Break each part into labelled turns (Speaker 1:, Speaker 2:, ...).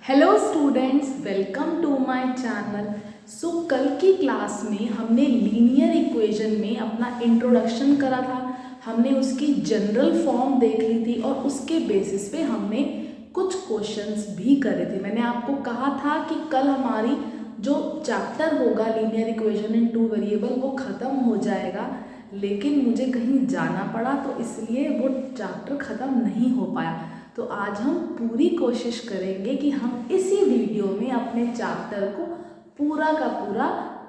Speaker 1: Hello students, welcome to my channel. So कल की class में हमने लीनियर इक्वेशन में अपना इंट्रोडक्शन करा था। हमने उसकी जनरल फॉर्म देख ली थी और उसके बेसिस पे हमने कुछ क्वेश्चंस भी करे थे। मैंने आपको कहा था कि कल हमारी जो चैप्टर होगा linear equation in two variable वो ख़त्म हो जाएगा, लेकिन मुझे कहीं जाना पड़ा तो इसलिए वो चैप्टर ख़त्म नहीं हो पाया। तो आज हम पूरी कोशिश करेंगे कि हम इसी वीडियो में अपने चैप्टर को पूरा का पूरा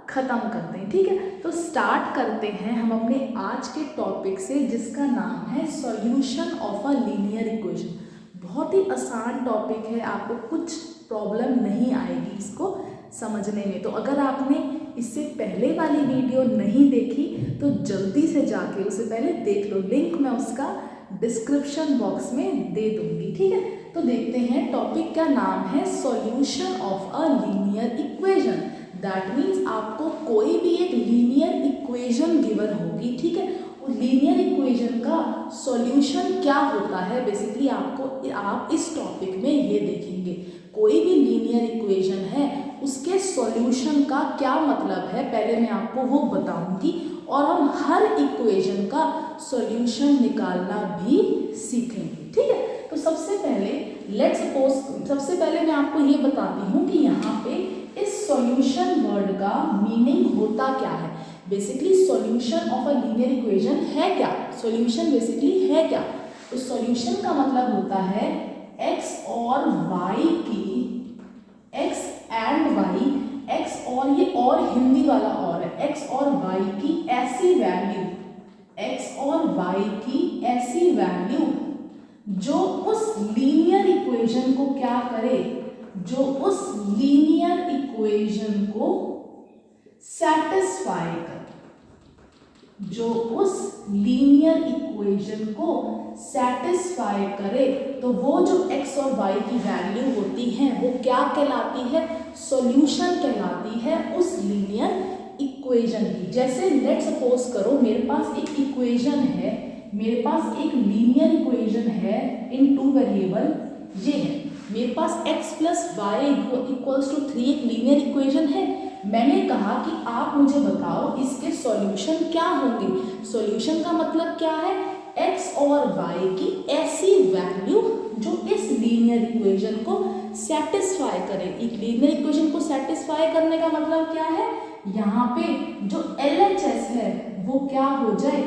Speaker 1: ख़त्म कर दें। ठीक है, तो स्टार्ट करते हैं हम अपने आज के टॉपिक से, जिसका नाम है solution of a linear equation. बहुत ही आसान टॉपिक है, आपको कुछ प्रॉब्लम नहीं आएगी इसको समझने में। तो अगर आपने इससे पहले वाली वीडियो नहीं देखी तो जल्दी से जाके उसे पहले देख लो, लिंक मैं उसका डिस्क्रिप्शन बॉक्स में दे दूंगी। ठीक है, तो देखते हैं टॉपिक का नाम है solution of a linear equation. That means आपको कोई भी एक लीनियर इक्वेशन गिवन होगी, ठीक है, उस लीनियर इक्वेशन का सॉल्यूशन क्या होता है बेसिकली आप इस टॉपिक में ये देखेंगे। कोई भी लीनियर इक्वेशन है उसके सॉल्यूशन का क्या मतलब है पहले मैं आपको वो बताऊंगी, और हम हर इक्वेशन का सॉल्यूशन निकालना भी सीखेंगे। ठीक है, तो सबसे पहले मैं आपको ये बताती हूँ कि यहाँ पे इस सॉल्यूशन वर्ड का मीनिंग होता क्या है। Basically solution of a linear equation है क्या, सॉल्यूशन बेसिकली है क्या। तो सॉल्यूशन का मतलब होता है x और y की, x एंड y, x और ये और हिंदी वाला और है, x और y की ऐसी वैल्यू, x और y की ऐसी वैल्यू जो उस लीनियर इक्वेशन को क्या करे, जो उस लीनियर इक्वेशन को सेटिस्फाई करे, जो उस लीनियर इक्वेशन को सेटिस्फाई करे। तो वो जो x और y की वैल्यू होती है वो क्या कहलाती है, सॉल्यूशन कहलाती है उस लीनियर इक्वेशन की। जैसे लेट सपोज करो मेरे पास एक इक्वेशन है, मेरे पास एक लीनियर इक्वेशन है इन टू वेरिएबल, ये है मेरे पास x plus y equals to 3 एक लीनियर इक्वेशन है। मैंने कहा कि आप मुझे बताओ इसके सॉल्यूशन क्या होंगे। सॉल्यूशन का मतलब क्या है, x और y की ऐसी वैल्यू जो इस लीनियर इक्वेशन को सेटिस्फाई करे। एक लीनियर इक्वेशन को सेटिस्फाई करने का मतलब क्या है, यहाँ पे जो LHS है वो क्या हो जाए,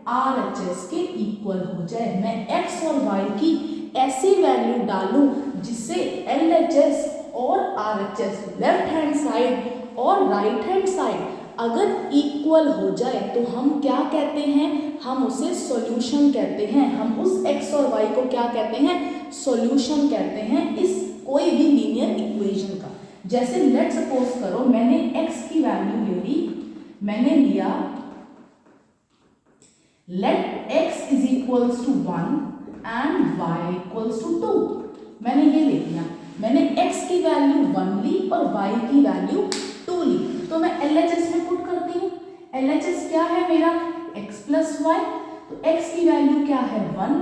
Speaker 1: RHS के इक्वल हो जाए। मैं x और y की ऐसी वैल्यू डालूं जिससे LHS और RHS लेफ्ट हैंड साइड और राइट हैंड साइड अगर इक्वल हो जाए तो हम क्या कहते हैं, हम उसे सॉल्यूशन कहते हैं। हम उस x और y को क्या कहते हैं, सॉल्यूशन कहते हैं इस कोई भी लीनियर इक्वेशन का। जैसे लेट सपोज करो मैंने x की वैल्यू ले ली, मैंने लिया let x is equals to 1 and y equals to 2। मैंने ये ले लिया, मैंने x की वैल्यू 1 ली और y की वैल्यू 2 ली। तो मैं LHS में पुट करती हूँ। LHS क्या है मेरा, x प्लस वाई। तो x की वैल्यू क्या है 1,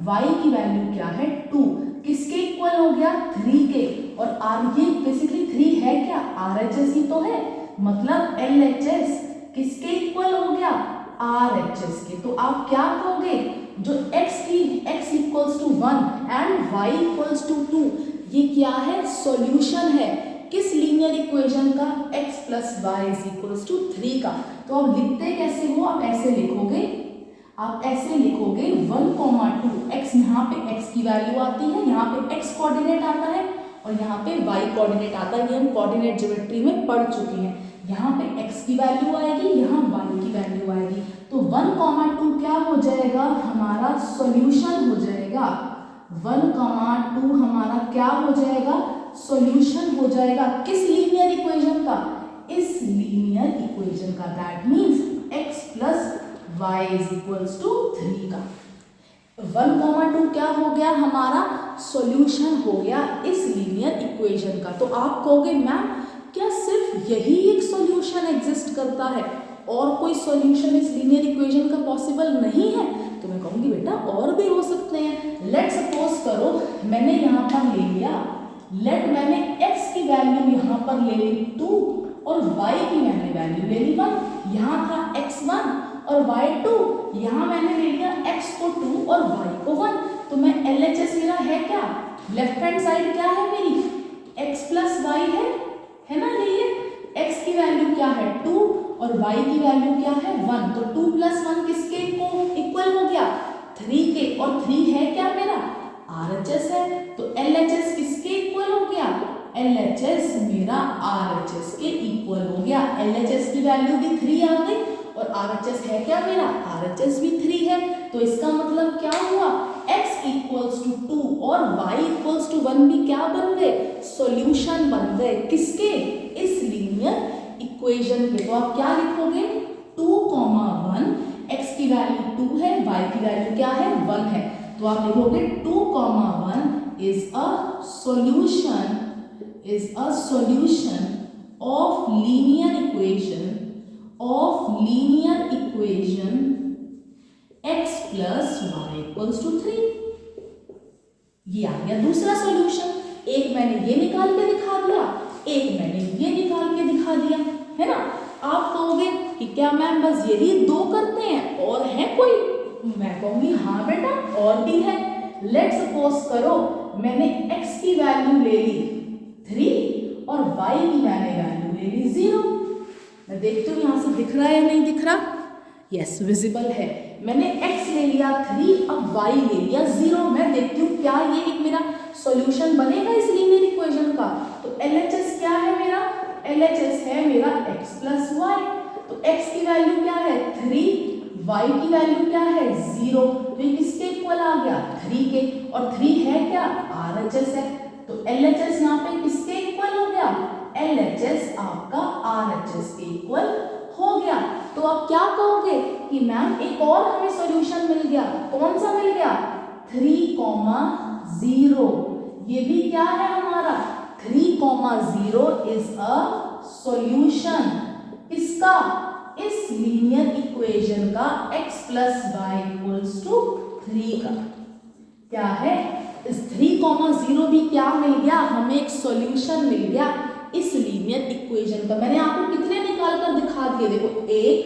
Speaker 1: y की वैल्यू क्या है 2। किसके इक्वल हो गया, 3 के। और r ये बेसिकली 3 है क्या, RHS ही तो है, मतलब LHS किसके इक्वल हो गया, RHS के। तो आप क्या कहोगे, जो x equals to 1 and y equals to 2 ये क्या है, सॉल्यूशन है किस लीनियर इक्वेशन का, x plus y is equals to 3 का। तो आप लिखते कैसे हो, आप ऐसे लिखोगे, 1,2 x, यहाँ पे x की वैल्यू आती है, यहाँ पे x कोऑर्डिनेट आता है और यहाँ पे y कोऑर्डिनेट आता है। ये हम कोऑर्डिनेट ज्योमेट्री में पढ़ चुके हैं। यहाँ पे x की वैल्यू आएगी, यहाँ y की वैल्यू आएगी। तो 1,2 क्या हो जाएगा, हमारा सॉल्यूशन हो जाएगा। 1,2 हमारा क्या हो जाएगा, सॉल्यूशन हो जाएगा किस लीनियर इक्वेशन का, इस लीनियर इक्वेशन का। That means x plus y is equals to 3 का। 1,2 क्या हो गया, हमारा सॉल्यूशन हो गया इस लीनियर इक्वेशन का। तो आप कहोगे मैम क्या सिर्फ यही एक सॉल्यूशन एग्जिस्ट करता है और कोई सॉल्यूशन इस लीनियर इक्वेशन का पॉसिबल नहीं है। तो मैं कहूँगी बेटा और भी हो सकते हैं। लेट सपोज करो मैंने यहाँ पर ले लिया लेट मैंने x की वैल्यू यहाँ पर ले ली 2 और y की मैंने वैल्यू ले ली 1। यहाँ था x1 और y2, यहाँ मैंने ले लिया x को 2 और y को 1। तो मैं LHS मेरा है क्या, लेफ्ट हैंड साइड क्या है मेरी, x प्लस वाई है ना। ये x की वैल्यू क्या है 2 और y की वैल्यू क्या है 1। तो 2 प्लस 1 किसके को इक्वल हो गया, 3 के, और 3 है क्या मेरा RHS है। तो LHS किसके इक्वल हो गया, LHS मेरा RHS के इक्वल हो गया। LHS की वैल्यू भी 3 आ गई और RHS है क्या मेरा, RHS भी 3 है। तो इसका मतलब क्या हुआ, x इक्वल्स टू 2 और y इक्वल्स टू 1 भी क्या बन गए, सॉल्यूशन बन गए किसके, इस लीनियर इक्वेशन के। तो आप क्या लिखोगे 2,1, x की वैल्यू 2 है, y की वैल्यू क्या है 1 है। तो आप लिखोगे 2,1 is a solution of linear equation x plus y equals to 3। ये आ गया दूसरा सॉल्यूशन। एक मैंने ये निकाल के दिखा दिया, एक मैंने ये निकाल के दिखा दिया, है ना। आप कहोगे कि क्या मैम बस यही 2 करते हैं और है कोई, मैं कहूंगी हाँ बेटा और भी है। लेट सपोज करो मैंने x की वैल्यू ले ली 3 और y की मैंने वैल्यू ले ली 0। मैं देखती हूँ यहाँ से दिख रहा है या नहीं दिख रहा, यस विजिबल है। मैंने x ले लिया 3, अब y ले लिया 0। मैं देखती हूँ क्या ये एक मेरा सॉल्यूशन बनेगा इस लीनियर इक्वेशन का। तो LHS क्या है मेरा, LHS है मेरा x प्लस वाई। तो x की वैल्यू क्या है 3, y की वैल्यू क्या है 0। तो ये किसके इक्वल आ गया 3 के, और 3 है क्या RHS है। तो LHS यहाँ पे किसके इक्वल हो गया, LHS आपका RHS के इक्वल हो गया। तो आप क्या कहोगे कि मैम एक और हमें सॉल्यूशन मिल गया, कौन सा मिल गया 3,0। ये भी क्या है हमारा 3,0 इज अ सॉल्यूशन इसका, इस लीनियर इक्वेशन का x plus y equals to 3 का क्या है, इस 3,0 भी क्या मिल गया हमें, एक सॉल्यूशन मिल गया इस लीनियर इक्वेशन का। मैंने आपको कितने निकाल कर दिखा दिए, देखो 1,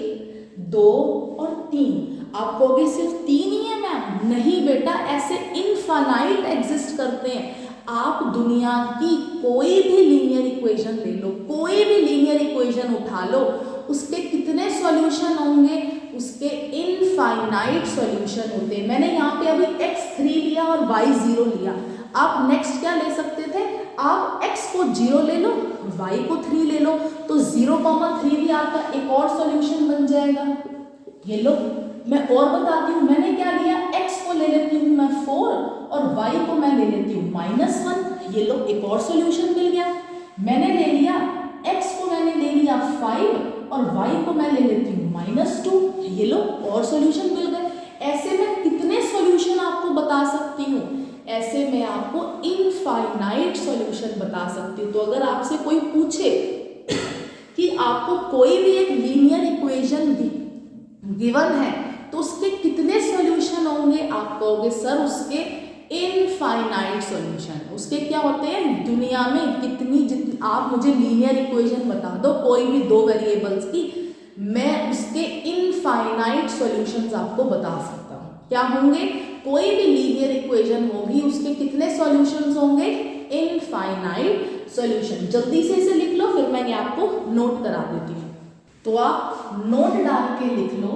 Speaker 1: 2 और 3। आप कहोगे सिर्फ 3 ही है मैम, नहीं बेटा ऐसे इनफाइनाइट एग्जिस्ट करते हैं। आप दुनिया की कोई भी लीनियर इक्वेशन ले लो, कोई भी लीनियर इक्वेशन उठा लो, उसके कितने सॉल्यूशन होंगे, उसके इनफाइनाइट सॉल्यूशन होते हैं। मैंने यहाँ पे अभी x3 लिया और y0 लिया। आप नेक्स्ट क्या ले सकते थे, आप x को 0 ले लो, y को 3 ले लो, तो 0,3 भी आपका एक और सॉल्यूशन बन जाएगा। ये लो मैं और बताती हूँ, मैंने क्या लिया, x को ले लेती हूँ मैं 4 और y को मैं ले लेती हूँ -1। ये लो एक और सॉल्यूशन मिल गया। मैंने ले लिया x को मैंने ले लिया 5 और y को मैं ले लेती हूँ -2। ये लो और सॉल्यूशन मिल गए। ऐसे में कितने सॉल्यूशन आपको बता सकती हूँ, ऐसे में आपको इनफाइनाइट सॉल्यूशन बता सकती हूँ। तो अगर आपसे कोई पूछे कि आपको कोई भी एक लीनियर इक्वेशन गिवन है तो उसके कितने सॉल्यूशन होंगे, आप कहोगे सर उसके इनफाइनाइट सॉल्यूशन। उसके क्या होते हैं, दुनिया में जितनी आप मुझे लीनियर इक्वेशन बता दो कोई भी 2 वेरिएबल्स की, मैं उसके इनफाइनाइट सॉल्यूशंस आपको बता सकता हूँ। क्या होंगे, कोई भी लीनियर इक्वेशन होगी उसके कितने सॉल्यूशंस होंगे, इनफाइनाइट सॉल्यूशन। जल्दी से इसे लिख लो, फिर मैं आपको नोट करा देती हूँ। तो आप नोट डाल के लिख लो,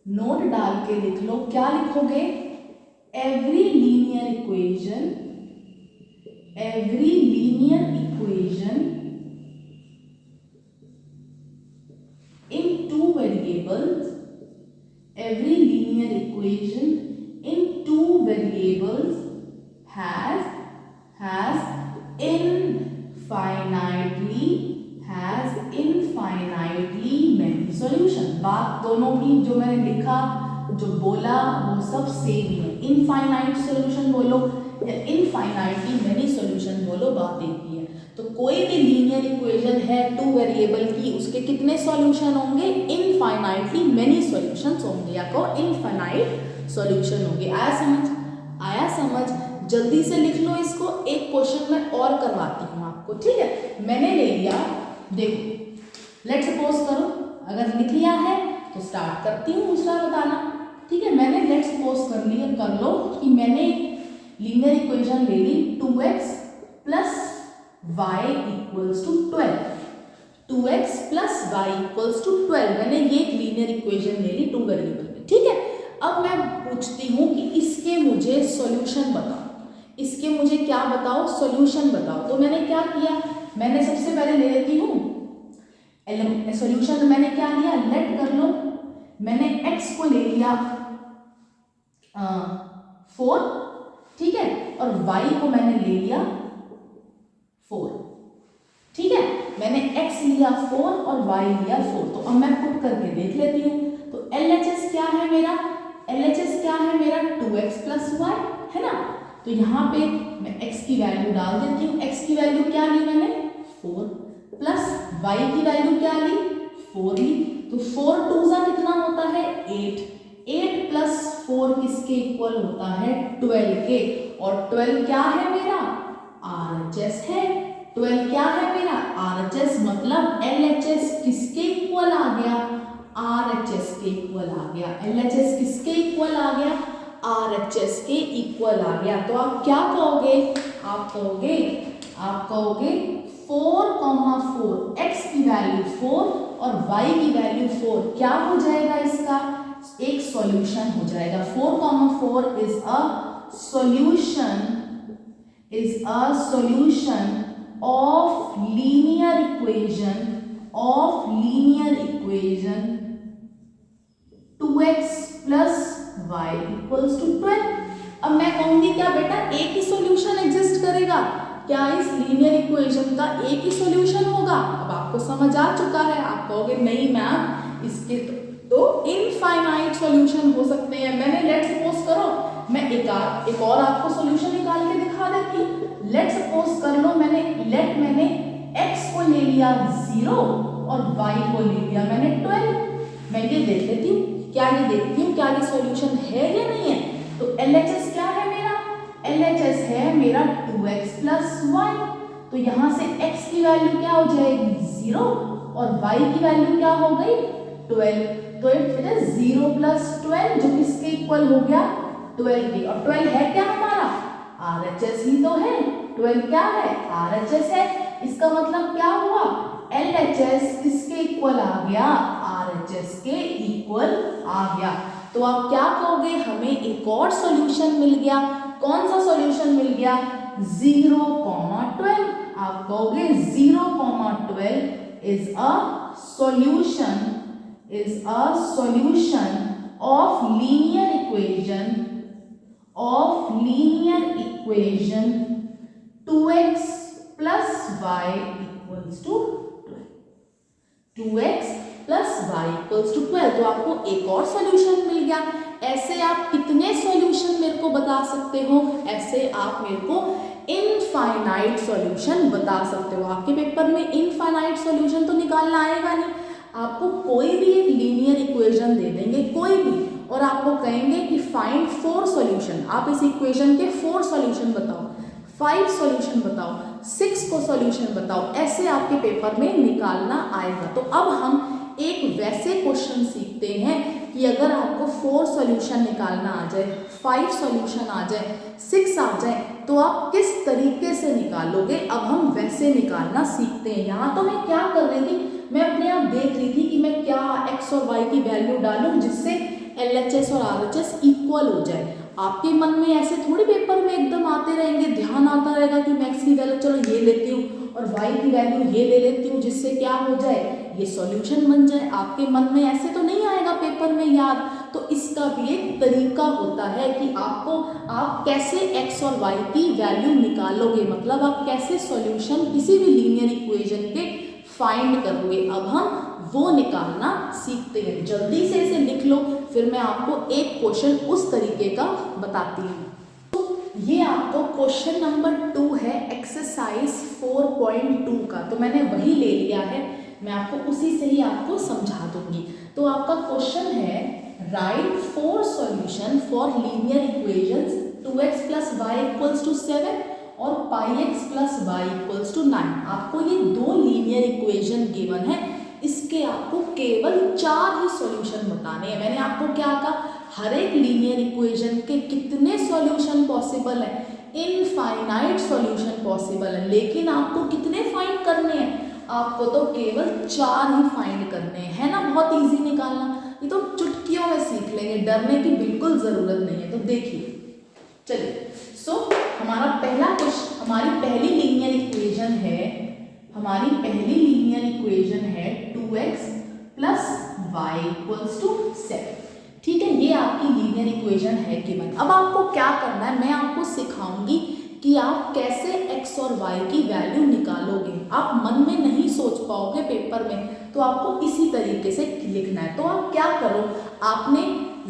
Speaker 1: नोट डाल के लिख लो, क्या लिखोगे, every linear equation in 2 variables, every linear equation in 2 variables has infinitely many solution। बात दोनों की जो मैंने लिखा जो बोला वो सब सेम ही है। इनफाइनाइट सॉल्यूशन बोलो या इनफाइनाइटली मेनी सॉल्यूशन बोलो, बात एक ही है। तो कोई भी लीनियर इक्वेशन है 2 वेरिएबल की, उसके कितने सॉल्यूशन होंगे, इनफाइनाइटली मेनी सॉल्यूशंस होंगे, या को इनफाइनाइट सॉल्यूशन होंगे। आया समझ, आया समझ। जल्दी से लिख लो इसको, एक क्वेश्चन मैं और करवाती हूँ आपको, ठीक है। मैंने ले लिया, देखो लेट्स सपोज करो, अगर लिख लिया है तो स्टार्ट करती हूँ दूसरा बताना, ठीक है। मैंने लेट्स सपोज कर लो कि मैंने लीनियर इक्वेशन ले ली 2x plus y equals to 12, 2x plus y equals to 12, मैंने ये एक लीनियर इक्वेशन ले ली 2 वेरिएबल में, ठीक है। अब मैं पूछती हूँ कि इसके मुझे सॉल्यूशन बताओ, इसके मुझे क्या बताओ, सॉल्यूशन बताओ। तो मैंने क्या किया, मैंने सबसे पहले ले लेती हूँ सॉल्यूशन। मैंने क्या लिया, लेट कर लो, मैंने x को ले लिया 4, ठीक है, और y को मैंने ले लिया 4, ठीक है। मैंने x लिया 4 और y लिया 4। तो अब मैं पुट करके देख लेती हूँ। तो LHS क्या है मेरा, LHS क्या है मेरा 2x प्लस y, है ना। तो यहाँ पे मैं x की वैल्यू डाल देती हूँ। x की वैल्यू क्या ली मैंने 4, प्लस y की वैल्यू क्या ली 4 ली। तो 4 2 जा कितना होता है 8, 8 प्लस 4 किसके इक्वल होता है 12 के। और 12 क्या है मेरा RHS है, 12 क्या है मेरा RHS, मतलब LHS किसके इक्वल आ गया, RHS के इक्वल आ गया। LHS किसके इक्वल आ गया, RHS के इक्वल आ गया। तो आप क्या कहोगे, आप कहोगे 4, 4, x की वैल्यू 4 और y की वैल्यू 4 क्या हो जाएगा, इसका एक सॉल्यूशन हो जाएगा। 4, 4 is a solution of linear equation 2x plus y equals to 12। अब मैं कहूंगी क्या बेटा एक ही सॉल्यूशन एग्जिस्ट करेगा, क्या इस लीनियर इक्वेशन का एक ही सॉल्यूशन होगा। अब आपको समझ आ चुका है, आप कहोगे नहीं मैम इसके तो इनफाइनाइट सॉल्यूशन हो सकते हैं। मैंने लेट सपोज करो, मैं एक और आपको सॉल्यूशन निकाल के दिखा देती हूँ। लेट सपोज कर लो मैंने x को ले लिया 0 और y को ले लिया मैंने 12। मैं ये देख लेती हूँ, क्या ये देखती हूँ क्या ये सॉल्यूशन है या नहीं है। तो LHS क्या है मेरा, LHS है मेरा 2x प्लस y। तो यहाँ से x की वैल्यू क्या हो जाएगी 0 और y की वैल्यू क्या हो गई 12। तो इट इज 0 प्लस 12 जो किसके इक्वल हो गया 12 के। और 12 है क्या हमारा RHS ही तो है, 12 क्या है RHS है। इसका मतलब क्या हुआ LHS किसके इक्वल आ गया RHS के इक्वल आ गया। तो आप क्या कहोगे, हमें एक और सॉल्यूशन मिल गया। कौन सा सॉल्यूशन मिल गया 0,12। आप कहोगे 0,12 is a solution of linear equation 2x plus y equals to 2x plus y equals to 12। तो आपको एक और सॉल्यूशन मिल गया। ऐसे आप कितने सॉल्यूशन मेरे को बता सकते हो, ऐसे आप मेरे को इनफाइनाइट सॉल्यूशन बता सकते हो। आपके पेपर में इनफाइनाइट सॉल्यूशन तो निकालना आएगा नहीं, आपको कोई भी एक लीनियर इक्वेशन दे देंगे कोई भी, और आपको कहेंगे कि फाइंड 4 सॉल्यूशन। आप इस इक्वेशन के 4 सॉल्यूशन बताओ, 5 सॉल्यूशन बताओ, 6 को सॉल्यूशन बताओ, ऐसे आपके पेपर में निकालना आएगा। तो अब हम एक वैसे क्वेश्चन सीखते हैं कि अगर आपको 4 सॉल्यूशन निकालना आ जाए, 5 सॉल्यूशन आ जाए, 6 आ जाए, तो आप किस तरीके से निकालोगे। अब हम वैसे निकालना सीखते हैं। यहाँ तो मैं क्या कर रही थी, मैं अपने आप देख रही थी कि मैं क्या x और y की वैल्यू डालूं जिससे LHS और RHS इक्वल हो जाए। आपके मन में ऐसे थोड़ी पेपर में एकदम आते रहेंगे, ध्यान आता रहेगा कि मैं x की वैल्यू चलो ये लेती हूँ और y की वैल्यू ये ले लेती हूँ जिससे क्या हो जाए ये सॉल्यूशन बन जाए। आपके मन में ऐसे तो नहीं आएगा पेपर में याद। तो इसका भी एक तरीका होता है कि आप कैसे x और y की वैल्यू निकालोगे, मतलब आप कैसे सॉल्यूशन किसी भी लीनियर इक्वेशन के फाइंड करोगे। अब हम वो निकालना सीखते हैं। जल्दी से इसे लिख लो, फिर मैं आपको एक क्वेश्चन उस तरीके का बताती हूँ। तो ये आपको क्वेश्चन नंबर 2 है एक्सरसाइज 4.2 का। तो मैंने वही ले लिया है, मैं आपको उसी से ही आपको समझा दूंगी। तो आपका क्वेश्चन है write 4 solution for linear equations 2x plus y equals to 7 और pi x plus y equals to 9। आपको ये दो लीनियर इक्वेशन गिवन है, इसके आपको केवल 4 ही सॉल्यूशन बताने हैं। मैंने आपको क्या कहा, हर एक लीनियर इक्वेशन के कितने सॉल्यूशन पॉसिबल है, इनफाइनाइट सॉल्यूशन पॉसिबल है, लेकिन आपको कितने फाइंड करने हैं, आपको तो केवल 4 ही फाइंड करने हैं, है ना। बहुत इजी निकालना, ये तो चुटकियों में सीख लेंगे, डरने की बिल्कुल जरूरत नहीं है। तो देखिए, चलिए हमारा पहला क्वेश्चन, हमारी पहली लीनियर इक्वेशन है 2x plus y equals to 7। ठीक है, ये आपकी लीनियर इक्वेशन है गिवन। अब आपको क्या करना है, मैं आपको सिखाऊंगी कि आप कैसे x और y की वैल्यू निकालोगे। आप मन में नहीं सोच पाओगे पेपर में, तो आपको इसी तरीके से लिखना है। तो आप क्या करो, आपने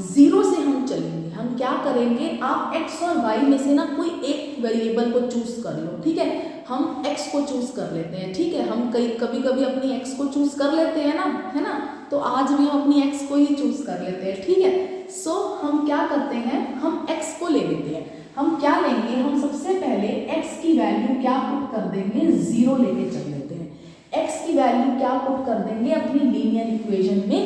Speaker 1: 0 से हम चलेंगे, हम क्या करेंगे, आप x और y में से ना कोई एक वेरिएबल को चूज कर लो। ठीक है, हम x को चूज कर लेते हैं। ठीक है, हम कभी कभी अपनी x को चूज कर लेते हैं ना, है ना। तो आज भी हम अपनी x को ही चूज कर लेते हैं। ठीक है, हम क्या करते हैं, हम x को ले लेते हैं। हम क्या लेंगे, हम सबसे पहले x की वैल्यू क्या पुट कर देंगे, 0 लेके चल लेते हैं। x की वैल्यू क्या पुट कर देंगे, अपनी लीनियर इक्वेशन में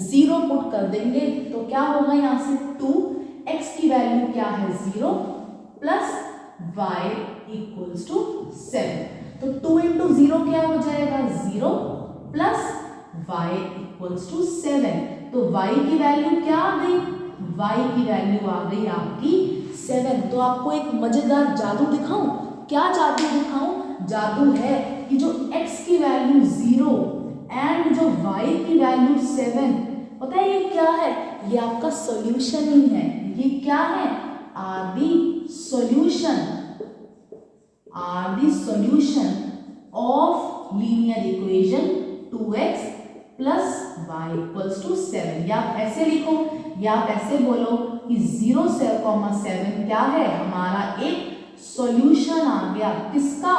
Speaker 1: 0 पुट कर देंगे। तो क्या होगा यहाँ से 2, x की वैल्यू क्या है 0 प्लस y इक्वल्स टू 7। तो 2 इंटू 0 क्या हो जाएगा 0 प्लस y इक्वल्स टू 7। तो y की वैल्यू क्या आ गई, y की वैल्यू आ गई आपकी 7। तो आपको एक मजेदार जादू दिखाऊं, क्या जादू दिखाऊं, जादू है कि जो x की वैल्यू 0 एंड जो y की वैल्यू 7, पता है ये क्या है, ये आपका सॉल्यूशन ही है। ये क्या है, are the solution of linear equation 2x plus y equals to 7। या आप ऐसे लिखो, या आप ऐसे बोलो कि 0 से 7 क्या है, हमारा एक सॉल्यूशन आ गया, किसका,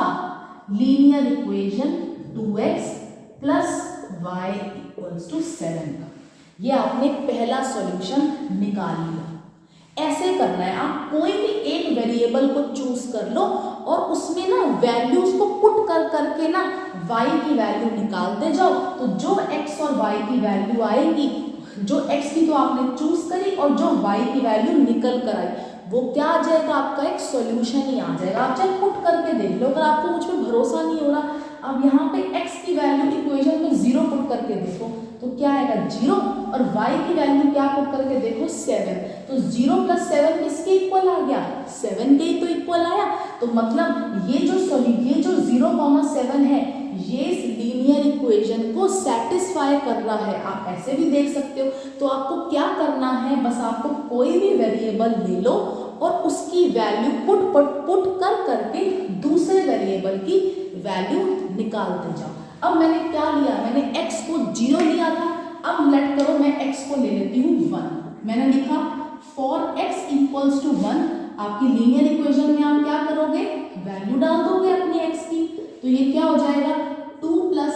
Speaker 1: linear equation 2x plus y equals to 7 का। ये आपने पहला सॉल्यूशन निकाल लिया। ऐसे करना है, आप कोई भी एक वेरिएबल को चूज कर लो और उसमें ना वैल्यूज को पुट कर करके ना y की वैल्यू निकालते जाओ। तो जो x और y की वैल्यू आएगी, जो x की तो आपने चूज करी और जो y की वैल्यू निकल कर आई, वो क्या आ जाएगा, आपका एक सॉल्यूशन ही आ जाएगा। आप चाहे पुट करके देख लो, अगर आपको मुझ पर भरोसा नहीं हो रहा, अब यहाँ पे x की वैल्यू इक्वेशन में 0 पुट करके देखो तो क्या आएगा 0, और y की वैल्यू क्या पुट करके देखो 7। तो 0 प्लस 7 किसके इक्वल आ गया, 7 के ही तो इक्वल आया। तो मतलब ये जो 0,7 है, ये इस लीनियर इक्वेशन को सेटिस्फाई कर रहा है। आप ऐसे भी देख सकते हो। तो आपको क्या करना है, बस आपको कोई भी वेरिएबल ले लो और उसकी वैल्यू पुट कर करके दूसरे वेरिएबल की वैल्यू निकालते जाओ। अब मैंने क्या लिया, मैंने x को 0 लिया था। अब लेट करो मैं x को ले लेती हूँ 1। मैंने लिखा फॉर x इक्वल्स टू 1। आपकी लीनियर इक्वेशन में आप क्या करोगे, वैल्यू डाल दोगे अपनी x की। तो ये क्या हो जाएगा 2 प्लस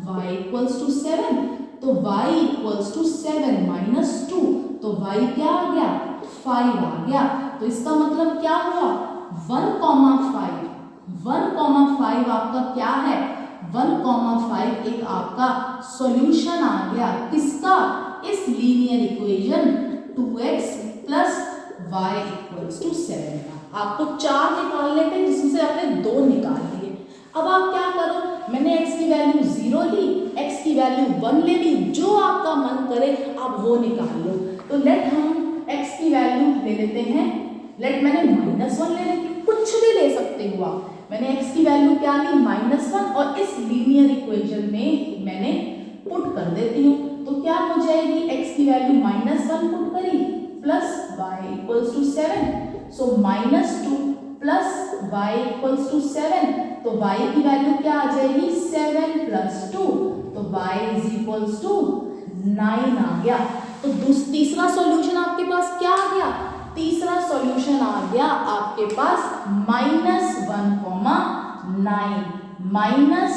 Speaker 1: वाई इक्वल्स टू 7। तो y इक्वल्स टू 7 माइनस 2, तो y क्या आ गया 5 आ गया। तो इसका मतलब क्या हुआ 1,5 आपका क्या है, 1,5 एक आपका सॉल्यूशन आ गया, किसका, इस linear equation 2x plus y equals to 7 का। आपको 4 निकालने थे जिसमें से आपने 2 निकाल लिए। अब आप क्या करो, मैंने x की वैल्यू 0 ली, x की वैल्यू 1 ले ली, जो आपका मन करे आप वो निकाल लो। तो लेट हम x की वैल्यू ले लेते हैं, लेट मैंने -1 ले लेती, कुछ भी ले सकते हो आप। मैंने x की वैल्यू क्या ली -1 और इस लीनियर इक्वेशन में मैंने पुट कर देती हूँ। तो क्या हो जाएगी, x की वैल्यू -1 पुट करी plus y equals to 7। So -2 plus y equals to 7। तो y की वैल्यू क्या आ जाएगी 7 प्लस 2। तो y इज इक्वल्स टू 9 आ गया। तो तीसरा सॉल्यूशन आपके पास क्या आ गया, तीसरा सॉल्यूशन आ गया आपके पास -1,9 माइनस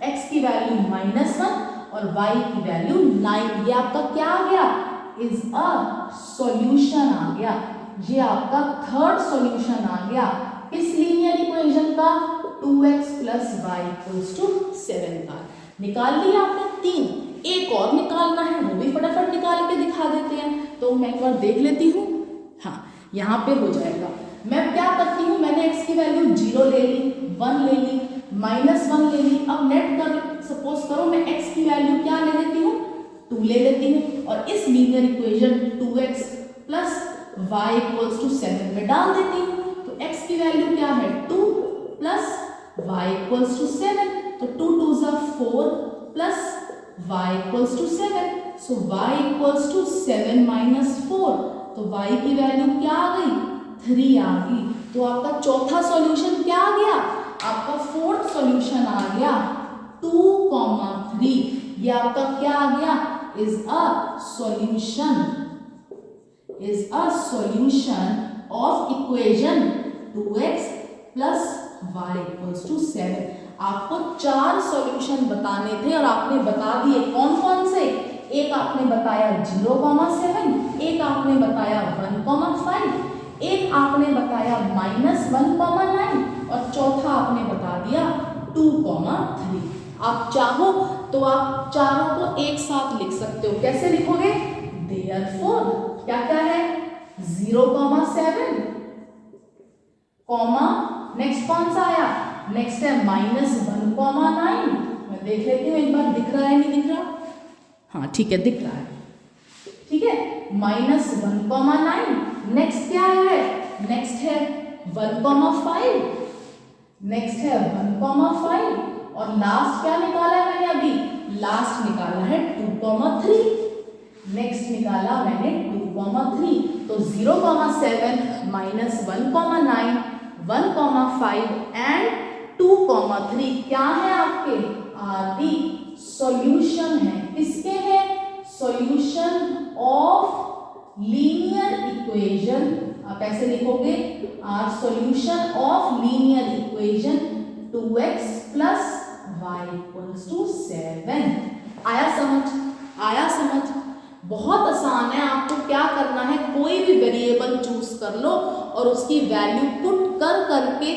Speaker 1: x की वैल्यू -1 और y की वैल्यू 9। ये आपका क्या आ गया, इज अ सॉल्यूशन आ गया। ये आपका थर्ड सॉल्यूशन आ गया किस लीनियर इक्वेशन का, 2x plus y equals to 7 का। निकाल लिया आपने 3, एक और निकालना है, वो भी फटाफट निकाल के दिखा देते हैं। तो मैं एक बार देख लेती हूँ। हाँ, यहाँ पे हो जाएगा। मैं क्या करती हूँ, मैंने x की वैल्यू 0 ले ली, 1 ले ली, -1 ले ली। अब नेट कर सपोज करो मैं x की वैल्यू क्या ले लेती हूँ, 2 ले लेती हूँ और इस linear equation 2x plus y equals to 7 में डाल देती हूँ। तो x की वैल्यू क्या है, 2 प्लस y इक्वल्स टू 7। तो 2 2 ज़ा 4 plus y equals to 7। So y equals to 7 minus 4। तो y की वैल्यू क्या आ गई, 3 आ गई। तो आपका चौथा सॉल्यूशन क्या आ गया, आपका फोर्थ सॉल्यूशन आ गया 2,3। ये आपका क्या आ गया, is a solution of equation 2x plus y equals to 7। आपको 4 सॉल्यूशन बताने थे और आपने बता दिए। कौन कौन से, एक आपने बताया 0,7, एक आपने बताया 1,5, एक आपने बताया -1,9 और चौथा आपने बता दिया 2,3। आप चाहो तो आप चारों को एक साथ लिख सकते हो। कैसे लिखोगे, देयरफॉर क्या क्या है, 0,7 कॉमा, नेक्स्ट कौन सा आया, नेक्स्ट है -1,9। मैं देख लेती हूँ एक बार दिख रहा है नहीं दिख रहा, हाँ ठीक है दिख रहा है, ठीक है, -1,9। नेक्स्ट क्या है, नेक्स्ट है 1,5, नेक्स्ट है 1,5 और लास्ट क्या निकाला है मैंने अभी, लास्ट निकाला है 2,3। नेक्स्ट निकाला मैंने 2,3। तो 0,7 -1,9 1,5 एंड 2,3 क्या है आपके, आदि सॉल्यूशन है। किसके हैं, सॉल्यूशन ऑफ लीनियर इक्वेशन। आप ऐसे लिखोगे, are solution of linear equation 2x plus y equals to 7। आया समझ, आया समझ, बहुत आसान है। आपको क्या करना है, कोई भी वेरिएबल चूज कर लो और उसकी वैल्यू पुट कर करके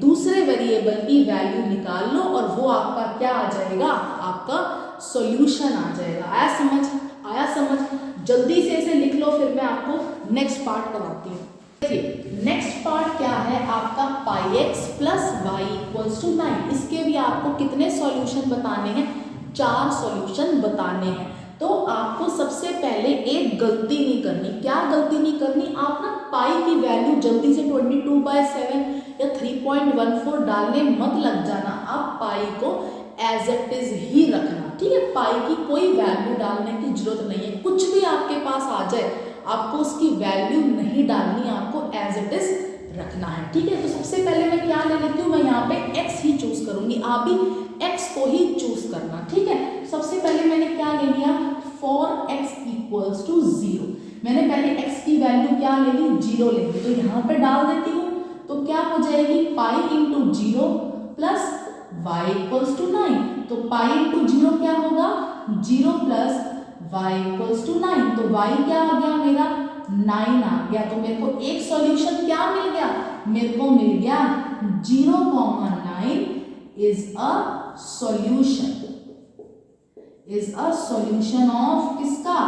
Speaker 1: दूसरे वेरिएबल की वैल्यू निकाल लो और वो आपका क्या आ जाएगा, आपका सॉल्यूशन आ जाएगा। आया समझ, आया समझ, जल्दी से इसे लिख लो, फिर मैं आपको नेक्स्ट पार्ट कराती हूँ। देखिए नेक्स्ट पार्ट क्या है आपका, πx plus y equals to 9। इसके भी आपको कितने सॉल्यूशन बताने हैं, 4 सॉल्यूशन बताने हैं। तो आपको सबसे पहले एक गलती नहीं करनी। क्या गलती नहीं करनी, आप ना पाई की वैल्यू जल्दी से 22/7 या 3.14 डालने मत लग जाना। आप पाई को एज इट इज ही रखना, ठीक है। पाई की कोई वैल्यू डालने की जरूरत नहीं है। कुछ भी आपके पास आ जाए आपको उसकी वैल्यू नहीं डालनी, आपको एज इट इज रखना है, ठीक है। तो सबसे पहले मैं क्या ले लेती हूँ, मैं यहाँ पे x ही चूज करूंगी। आप भी x को ही चूज करना, ठीक है। सबसे पहले मैंने क्या ले लिया, फॉर x इक्वल्स टू 0। मैंने पहले x की वैल्यू क्या ले ली, 0 ले ली। तो यहाँ पे डाल देती हूँ, तो क्या हो जाएगी, pi into 0 plus y equals to 9। तो पाई इंटू 0 क्या होगा, 0 प्लस y इक्वल्स टू 9। तो y क्या आ गया मेरा, 9 आ गया। तो मेरे को एक सॉल्यूशन क्या मिल गया, मेरे को मिल गया 0,9 is a solution, is a solution of किसका,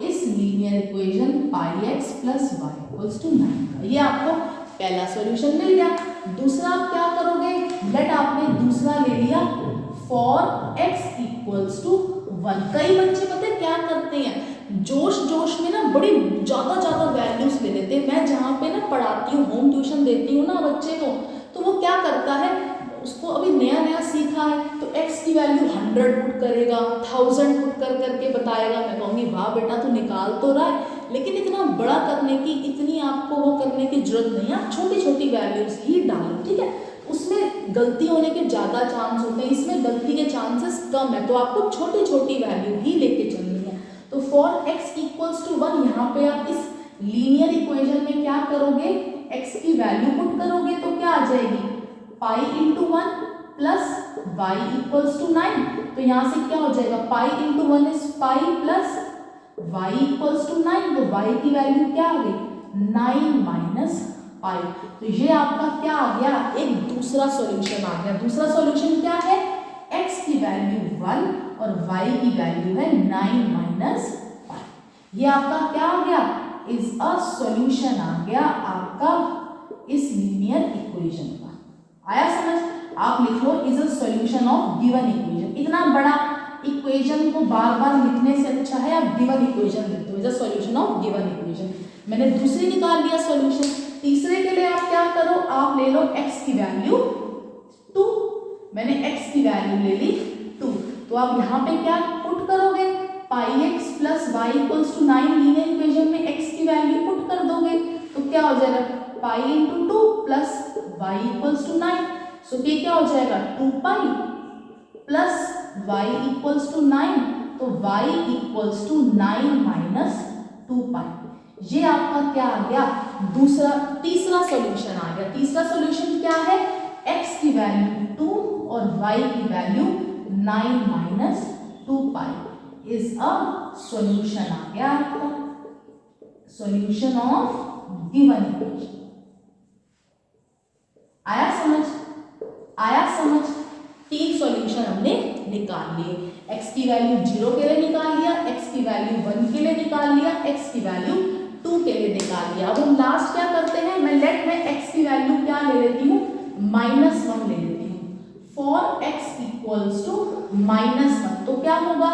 Speaker 1: इस linear equation πx plus y equals to 9। ये आपको पहला सॉल्यूशन मिल गया। दूसरा आप क्या करोगे, लेट आपने दूसरा ले लिया फॉर x इक्वल्स टू 1। कई बच्चे पता है क्या करते हैं, जोश जोश में ना बड़ी ज़्यादा वैल्यूज ले लेते हैं। मैं जहाँ पे ना पढ़ाती हूँ, होम ट्यूशन देती हूँ ना बच्चे को, तो वो क्या करता है, उसको अभी नया सीखा है तो x की वैल्यू 100 पुट करेगा, 1000 पुट कर करके बताएगा। मैं कहूँगी वाह बेटा तू निकाल तो रहा है, लेकिन इतना बड़ा करने की, इतनी आपको वो करने की जरूरत नहीं है। आप छोटी छोटी वैल्यूज ही डालो, ठीक है। उसमें गलती होने के ज़्यादा चांस होते हैं, इसमें गलती के चांसेस कम है। तो आपको छोटी छोटी वैल्यू ही लेके चलनी है। तो फॉर x इक्वल्स टू 1, यहाँ पे आप इस लीनियर इक्वेशन में क्या करोगे, x की वैल्यू पुट करोगे तो क्या आ जाएगी, pi into 1 plus y equals to 9। तो यहाँ से क्या हो जाएगा, pi into 1 is pi plus y equals to 9। तो वाई की वैल्यू क्या आ गई, 9 माइनस पाई। तो ये आपका क्या आ गया, एक दूसरा सॉल्यूशन आ गया। दूसरा सॉल्यूशन क्या है, x की वैल्यू 1 और y की वैल्यू है 9 माइनस पाई। ये आपका क्या आ गया, इज अ सॉल्यूशन आ गया आपका इस लीनियर इक्वेशन का। आया समझ? आप लिख लो is a solution of given equation. इतना बड़ा इक्वेशन को बार बार लिखने से अच्छा है आप गिवन इक्वेशन लिख दो, is a solution of given equation. मैंने दूसरी निकाल लिया सॉल्यूशन। तीसरे के लिए आप क्या करो, आप ले लो x की वैल्यू 2। मैंने x की वैल्यू ले ली 2, तो आप यहाँ पे क्या पुट करोगे, pi x plus y equals to 9 linear equation में x की वैल्यू पुट कर दोगे तो क्या हो जाएगा, pi into 2 plus y equals to 9। So ये क्या हो जाएगा 2 pi plus y equals to 9, तो y equals to 9 minus 2 pi. ये आपका क्या आ गया, तीसरा सॉल्यूशन आ गया। तीसरा सॉल्यूशन क्या है, x की वैल्यू 2 और y की value 9 minus 2 pi is a solution आ गया आपका, सॉल्यूशन ऑफ गिवन इक्वेशन। आया समझ? आया समझ? 3 सॉल्यूशन हमने निकाल लिए। x की वैल्यू 0 के लिए निकाल लिया, x की वैल्यू 1 के लिए निकाल लिया, x की वैल्यू 2 के लिए निकाल लिया। अब हम लास्ट क्या करते हैं, मैं लेट में x की वैल्यू क्या ले लेती हूँ, -1 ले लेती हूँ। फॉर x इक्वल्स टू -1 तो क्या होगा,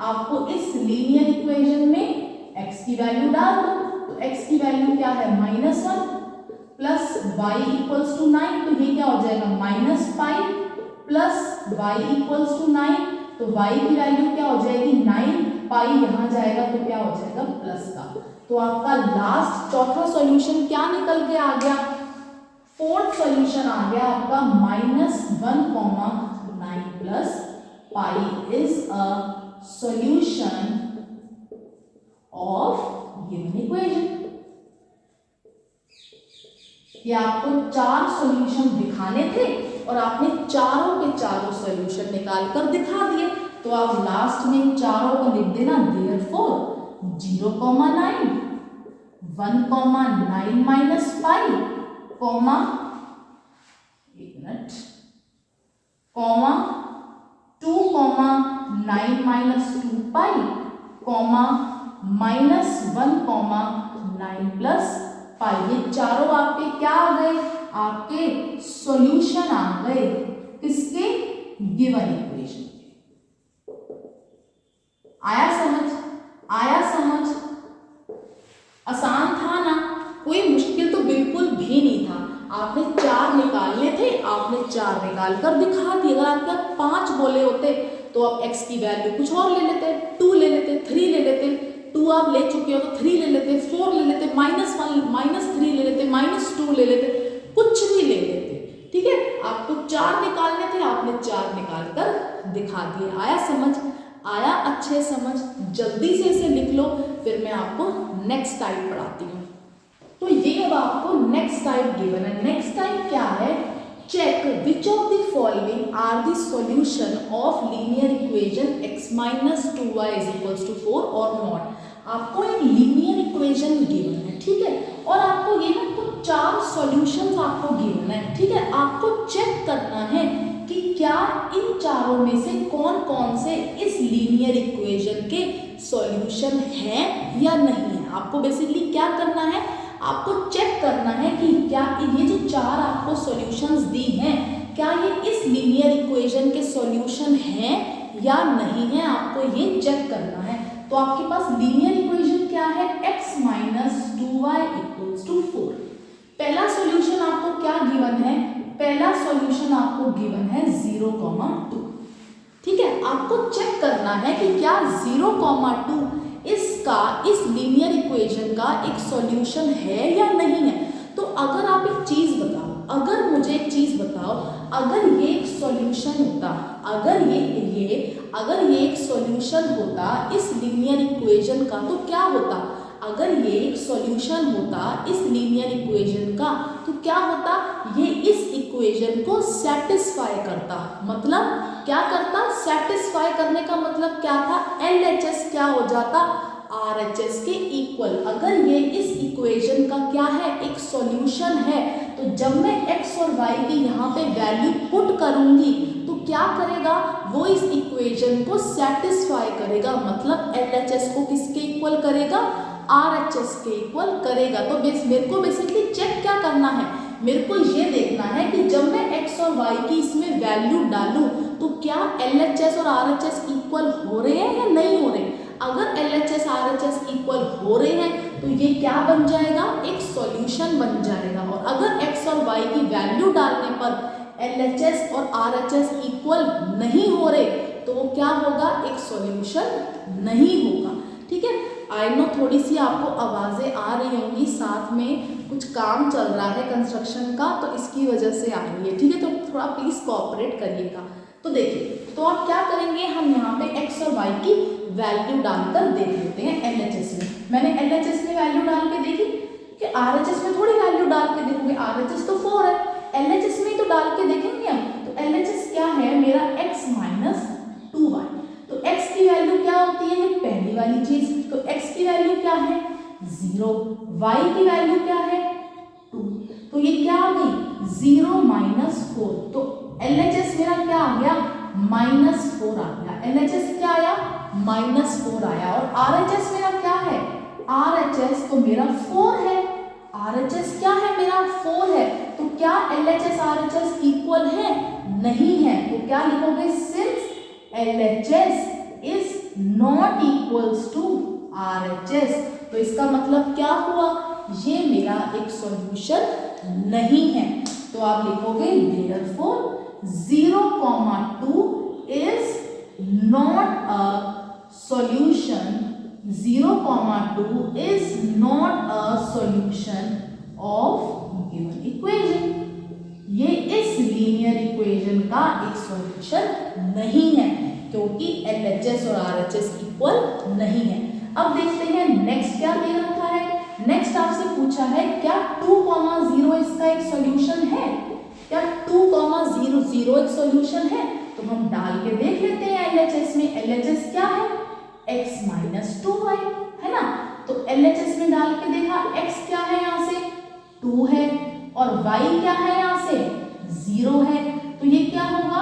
Speaker 1: आपको इस लीनियर इक्वेशन में x की वैल्यू डाल दो। तो x की वैल्यू क्या है, -1 प्लस y इक्वल्स टू 9, तो ये क्या हो जाएगा -pi plus y equals to 9, तो y की वैल्यू क्या हो जाएगी 9, पाई यहाँ जाएगा तो क्या हो जाएगा प्लस का। तो आपका लास्ट चौथा सॉल्यूशन क्या निकल के आ गया, फोर्थ सॉल्यूशन आ गया आपका -1,9 plus pi is a solution of given equation. ये आपको 4 सॉल्यूशन दिखाने थे और आपने चारों के चारों सॉल्यूशन निकाल कर दिखा दिए। तो आप लास्ट में चारों को लिख देना, therefore 0,9, 1,9 minus pi, comma 2,9 minus 2 पाई, कॉमा -1,9 प्लस पाई। ये चारों आपके क्या आ गए, आपके सॉल्यूशन आ गए किसके, गिवन इक्वेशन के। आया समझ? आया समझ? आसान था ना, कोई मुश्किल तो बिल्कुल भी नहीं था। आपने 4 निकालने थे, आपने 4 निकाल कर दिखा दिए। अगर आपके 5 बोले होते तो आप x की वैल्यू कुछ और ले लेते, 2 ले लेते, 3 ले लेते। 2 आप ले चुके हो तो 3 ले लेते, 4 ले लेते, -1 -3 ले लेते, -2 ले लेते, कुछ भी ले लेते। ठीक है, आपको 4 निकालने थे, आपने 4 निकाल कर दिखा दिए। आया समझ? आया अच्छे समझ? जल्दी से इसे लिख लो, फिर मैं आपको नेक्स्ट टाइप पढ़ाती हूँ। तो ये अब आपको नेक्स्ट टाइप गिवन है। नेक्स्ट टाइप क्या है, check which of the following are the solution of linear equation x minus 2y is equals to 4 और नॉट। आपको एक लीनियर इक्वेशन गिवन है, ठीक है, और आपको ये ना कुछ 4 सॉल्यूशंस आपको गिवन है, ठीक है। आपको चेक करना है कि क्या इन चारों में से कौन कौन से इस लीनियर इक्वेशन के सॉल्यूशन हैं या नहीं है। आपको बेसिकली क्या करना है, आपको चेक करना है कि क्या ये जो 4 आपको सॉल्यूशंस दी हैं, क्या ये इस लीनियर इक्वेशन के सॉल्यूशन हैं या नहीं है, आपको ये चेक करना है। तो आपके पास लीनियर इक्वेशन क्या है, x minus 2y equals to 4। पहला सॉल्यूशन आपको क्या गिवन है, पहला सॉल्यूशन आपको गिवन है 0,2। ठीक है, आपको चेक करना है कि क्या 0,2 इसका इस लीनियर इक्वेशन का एक सॉल्यूशन है या नहीं है। तो अगर आप एक चीज बताओ, अगर मुझे एक चीज बताओ, अगर ये एक सॉल्यूशन होता, अगर ये एक सॉल्यूशन होता इस लीनियर इक्वेशन का, तो क्या होता, अगर ये एक सॉल्यूशन होता इस लीनियर इक्वेशन का, तो क्या होता, ये इस इक्वेशन को सेटिस्फाई करता। मतलब क्या करता, सेटिस्फाई करने का मतलब क्या था, LHS क्या हो जाता, RHS के इक्वल। अगर ये इस इक्वेशन का क्या है, एक सॉल्यूशन है, तो जब मैं x और y की यहाँ पे वैल्यू पुट करूंगी तो क्या करेगा, वो इस इक्वेशन को सेटिस्फाई करेगा, मतलब LHS को किसके इक्वल करेगा, RHS के इक्वल करेगा। तो मेरे को बेसिकली चेक क्या करना है, मेरे को ये देखना है कि जब मैं x और y की इसमें वैल्यू डालूं तो क्या LHS और RHS इक्वल हो रहे हैं या नहीं हो रहे। अगर LHS RHS इक्वल हो रहे हैं तो ये क्या बन जाएगा, एक सॉल्यूशन बन जाएगा। और अगर x और y की वैल्यू डालने पर LHS और RHS इक्वल नहीं हो रहे तो वो क्या होगा, एक सॉल्यूशन नहीं होगा। ठीक है, आई नो थोड़ी सी आपको आवाज़ें आ रही होंगी, साथ में कुछ काम चल रहा है कंस्ट्रक्शन का, तो इसकी वजह से आ रही है। ठीक है, तो थोड़ा प्लीज़ कोऑपरेट करिएगा। तो देखिए, तो आप क्या करेंगे, हम यहाँ पे x और y की वैल्यू डालकर देख लेते हैं LHS में। मैंने LHS में वैल्यू डाल के देखी कि RHS में थोड़ी वैल्यू डाल के देखोगे, RHS तो 4 है, LHS में तो डाल के देखेंगे हम। तो LHS क्या है मेरा, x माइनस 2y। तो x की वैल्यू क्या होती है, ये पहली वाली चीज। तो x की वैल्यू क्या है, 0, y की वैल्यू क्या है, 2। तो ये क्या आ गई, 0 माइनस 4। तो LHS मेरा क्या आ गया, -4 आ गया। LHS क्या आया, -4 आया। और RHS मेरा क्या है, RHS तो मेरा 4 है, RHS क्या है मेरा, 4 है। तो क्या LHS RHS इक्वल है, नहीं है। तो क्या लिखोगे, since LHS is not equals to RHS। तो इसका मतलब क्या हुआ, ये मेरा एक सॉल्यूशन नहीं है। तो आप लिखोगे therefore 0,2 is not a solution, 0,2 is not a solution of given equation. ये इस लीनियर इक्वेशन का एक सॉल्यूशन नहीं है, क्योंकि LHS और RHS इक्वल नहीं है। अब देखते हैं नेक्स्ट क्या दे रखा है। नेक्स्ट आपसे पूछा है क्या 2,0 इसका एक सॉल्यूशन है, क्या 2,0 एक सॉल्यूशन है। तो हम डाल के देख लेते हैं LHS में। LHS क्या है, x माइनस 2y है ना। तो LHS में डाल के देखा, x क्या है यहाँ से 2 है, और y क्या है यहाँ से 0 है। तो ये क्या होगा,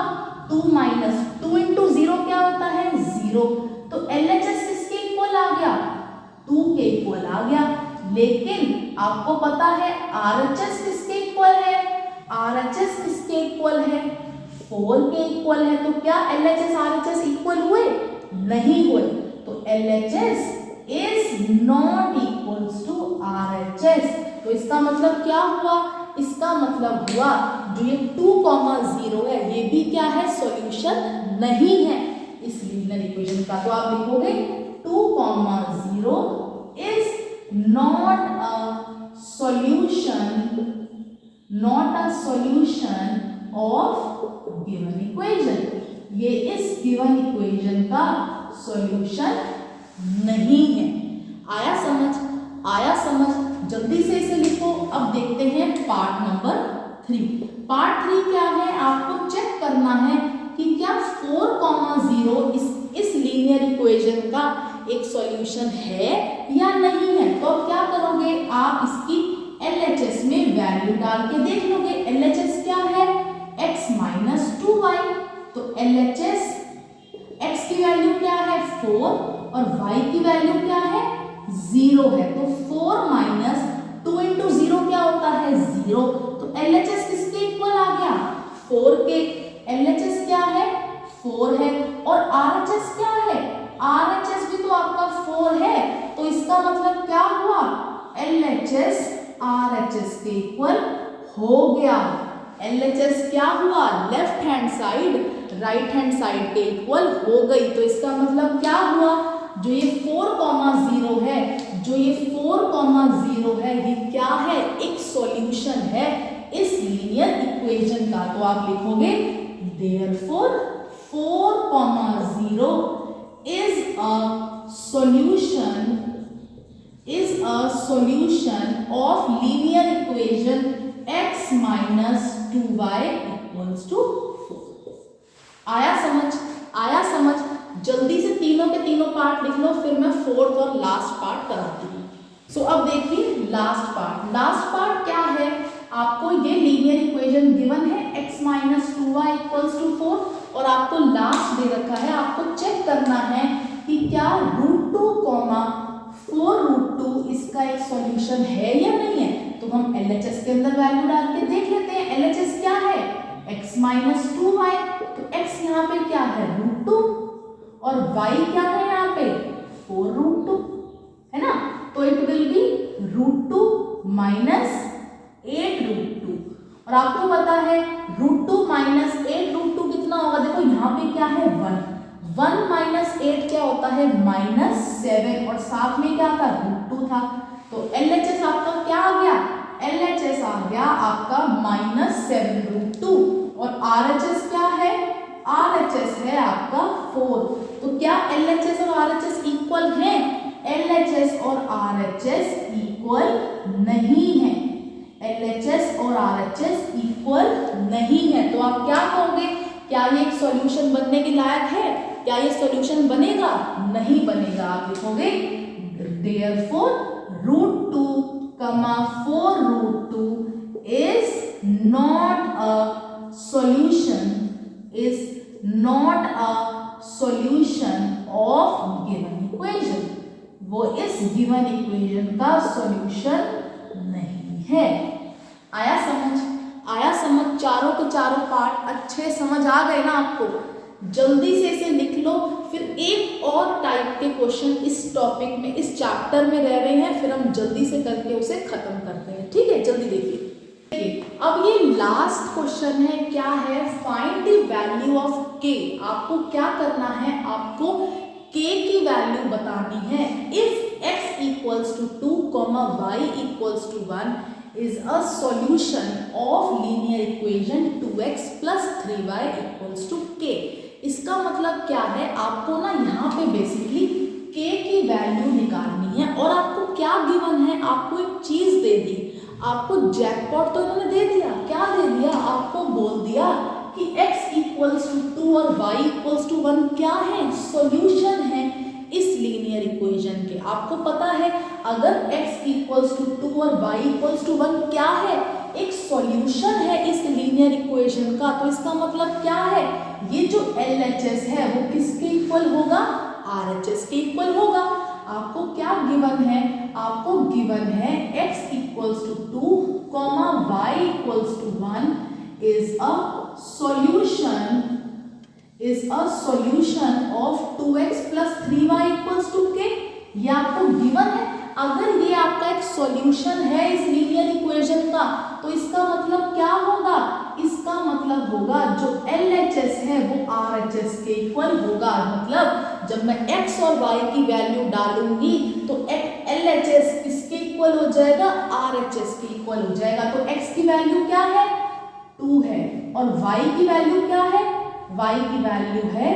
Speaker 1: 2 माइनस 2 इंटू 0 क्या होता है, 0। तो LHS किसके इक्वल आ गया, 2 के इक्वल आ गया। लेकिन आपको पता है RHS किसके इक्वल है, RHS किसके इक्वल है, 4 के इक्वल है। तो क्या LHS RHS इक्वल हुए, नहीं हुए। तो LHS is not equals to RHS। तो इसका मतलब क्या हुआ, इसका मतलब हुआ जो ये 2,0 है ये भी क्या है, सॉल्यूशन नहीं है इस लीनियर इक्वेशन का। तो आप लिखोगे 2,0 is not a solution of given equation. ये इस गिवन इक्वेशन का सॉल्यूशन नहीं है। आया समझ, आया समझ, जल्दी से इसे लिखो। अब देखते हैं पार्ट नंबर 3। पार्ट 3 क्या है, आपको चेक करना है कि क्या 4,0 इस लीनियर इक्वेशन का एक सॉल्यूशन है या नहीं है। तो अब क्या करोगे, आप इसकी LHS में वैल्यू डाल के देख लोगे। LHS क्या है, x माइनस 2y। तो LHS x की वैल्यू क्या है 4 और y की वैल्यू क्या है 0 है। तो 4 माइनस 2 इंटू 0 क्या होता है 0। तो LHS किसके इक्वल आ गया, 4 के। LHS क्या है 4 है, और RHS क्या है, RHS भी तो आपका 4 है। तो इसका मतलब क्या हुआ, LHS RHS के इक्वल हो गया। LHS क्या हुआ, left hand side right hand side के इक्वल हो गई। तो इसका मतलब क्या हुआ, जो ये 4,0 है, जो ये 4,0 है, ये क्या है, एक सॉल्यूशन है इस लीनियर इक्वेशन का। तो आप लिखोगे therefore 4,0 is a solution of linear equation x minus 2y equals to 4। आया समझ, आया समझ। जल्दी से तीनों के तीनों पार्ट लिख लो, फिर मैं फोर्थ और लास्ट पार्ट कराती हूँ। सो अब देखिए लास्ट पार्ट क्या है, आपको ये लीनियर इक्वेशन गिवन है x minus 2y equals to 4 और आपको लास्ट दे रखा है, आपको चेक करना है कि क्या √2, 4√2 इसका एक सॉल्यूशन है या नहीं है। तो हम LHS के अंदर वैल्यू डाल के देख लेते हैं। LHS क्या है, x माइनस 2y, तो x यहाँ पे क्या है √2 और y क्या है यहाँ पे 4√2, है ना। तो इट विल बी √2 माइनस 8√2 और आपको पता है √2 माइनस 8√2 कितना होगा, देखो यहाँ पे क्या है 1 माइनस 8 क्या होता है -7 और साथ में क्या था √2 था। तो LHS आपका क्या आ गया, LHS आ गया आपका -7√2 और RHS क्या है, RHS है आपका 4। तो क्या LHS और RHS इक्वल हैं, LHS और RHS इक्वल नहीं है, LHS और RHS इक्वल नहीं है। तो आप क्या कहोगे, क्या ये एक सॉल्यूशन बनने के लायक है, क्या ये सॉल्यूशन बनेगा, नहीं बनेगा। आप लिखोगे therefore √2, 4√2 is not a solution of given equation, वो इस गिवन इक्वेशन का सॉल्यूशन नहीं है। आया समझ, चारों के चारों पार्ट अच्छे समझ आ गए ना आपको। जल्दी से इसे लिख लो, फिर एक और टाइप के क्वेश्चन इस टॉपिक में, इस चैप्टर में रह रहे हैं, फिर हम जल्दी से करके उसे खत्म करते हैं, ठीक है। जल्दी देखिए, अब ये लास्ट क्वेश्चन है, क्या है, find the value of k। आपको क्या करना है, आपको k की वैल्यू बतानी है। If x equals to 2, y equals to 1 is a solution of linear equation 2x plus 3y equals to k। इसका मतलब क्या है, आपको ना यहाँ पे बेसिकली k की वैल्यू निकालनी है और आपको क्या गिवन है, आपको एक चीज दे दी, आपको जैकपॉट तो इन्होंने दे दिया, क्या दे दिया, आपको बोल दिया कि x इक्वल्स टू 2 और y इक्वल्स टू 1 क्या है, सॉल्यूशन है इस लीनियर इक्वेशन के। आपको पता है अगर x इक्वल्स टू 2 और y इक्वल्स टू 1 क्या है, एक सॉल्यूशन है इस लीनियर इक्वेशन का। तो इसका मतलब क्या है, ये जो LHS है वो किसके इक्वल होगा, RHS के इक्वल होगा। आपको क्या गिवन है, आपको गिवन है x equals to 2, y equals to 1 is a solution of 2x plus 3y equals to k। ये आपको गिवन है। अगर ये आपका एक सॉल्यूशन है इस लीनियर इक्वेशन का, तो इसका मतलब क्या होगा, इसका मतलब होगा जो LHS है वो RHS के इक्वल होगा। मतलब जब मैं x और y की वैल्यू डालूंगी तो LHS किसके इक्वल हो जाएगा, RHS के इक्वल हो जाएगा। तो x की वैल्यू क्या है, 2 है और y की वैल्यू क्या है, y की वैल्यू है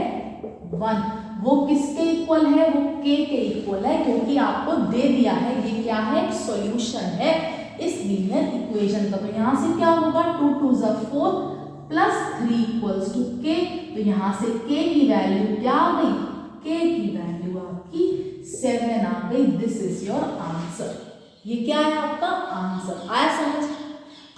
Speaker 1: 1। वो किसके इक्वल है, वो k के इक्वल है, क्योंकि आपको दे दिया है ये क्या है, सॉल्यूशन है इस लीनियर इक्वेशन का। तो यहाँ से क्या होगा, 2 2 4 प्लस 3 इक्वल्स टू k। तो यहाँ से k की वैल्यू क्या आ गई, k की वैल्यू आपकी 7 आ गई। This is your answer. ये क्या है आपका आंसर। आया समझ,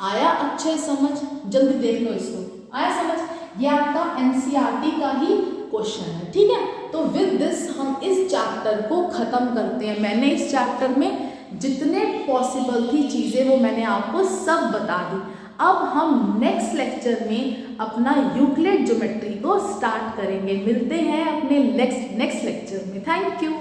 Speaker 1: आया अच्छे समझ, जल्दी देख लो इसको। आया समझ, ये आपका NCERT का ही क्वेश्चन है, ठीक है। तो विद दिस हम इस चैप्टर को खत्म करते हैं। मैंने इस चैप्टर में जितने पॉसिबल थी चीज़ें वो मैंने आपको सब बता दी। अब हम नेक्स्ट लेक्चर में अपना यूक्लिड ज्योमेट्री को स्टार्ट करेंगे। मिलते हैं अपने नेक्स्ट लेक्चर में। Thank you.